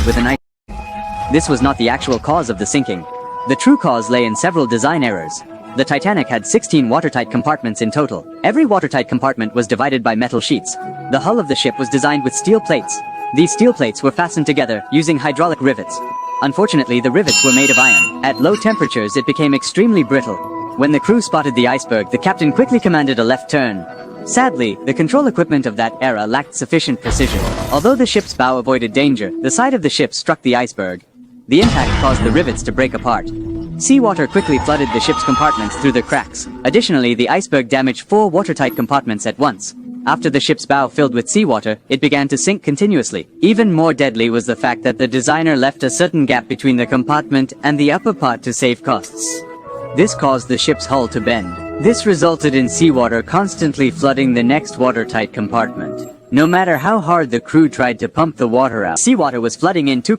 with an iceberg. This was not the actual cause of the sinking. The true cause lay in several design errors. The Titanic had 16 watertight compartments in total. Every watertight compartment was divided by metal sheets. The hull of the ship was designed with steel plates. These steel plates were fastened together using hydraulic rivets. Unfortunately, the rivets were made of iron. At low temperatures, it became extremely brittle. When the crew spotted the iceberg, the captain quickly commanded a left turn. Sadly, the control equipment of that era lacked sufficient precision. Although the ship's bow avoided danger, the side of the ship struck the iceberg. The impact caused the rivets to break apart. Seawater quickly flooded the ship's compartments through the cracks. Additionally, the iceberg damaged 4 watertight compartments at once. After the ship's bow filled with seawater, it began to sink continuously. Even more deadly was the fact that the designer left a certain gap between the compartment and the upper part to save costs. This caused the ship's hull to bend. This resulted in seawater constantly flooding the next watertight compartment. No matter how hard the crew tried to pump the water out, seawater was flooding in too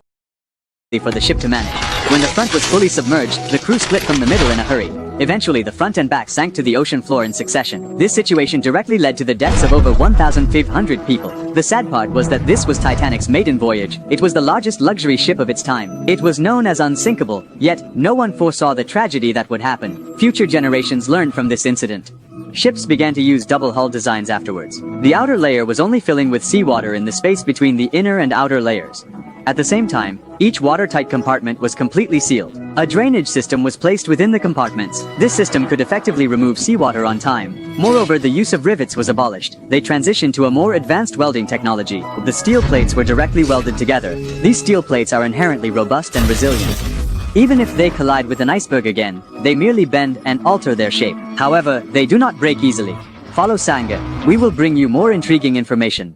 quickly for the ship to manage. When the front was fully submerged, the crew split from the middle in a hurry. Eventually, the front and back sank to the ocean floor in succession. This situation directly led to the deaths of over 1,500 people. The sad part was that this was Titanic's maiden voyage. It was the largest luxury ship of its time. It was known as unsinkable, yet no one foresaw the tragedy that would happen. Future generations learned from this incident. Ships began to use double hull designs afterwards. The outer layer was only filling with seawater in the space between the inner and outer layers. At the same time, each watertight compartment was completely sealed. A drainage system was placed within the compartments. This system could effectively remove seawater on time. Moreover, the use of rivets was abolished. They transitioned to a more advanced welding technology. The steel plates were directly welded together. These steel plates are inherently robust and resilient. Even if they collide with an iceberg again, they merely bend and alter their shape. However, they do not break easily. Follow Sank. We will bring you more intriguing information.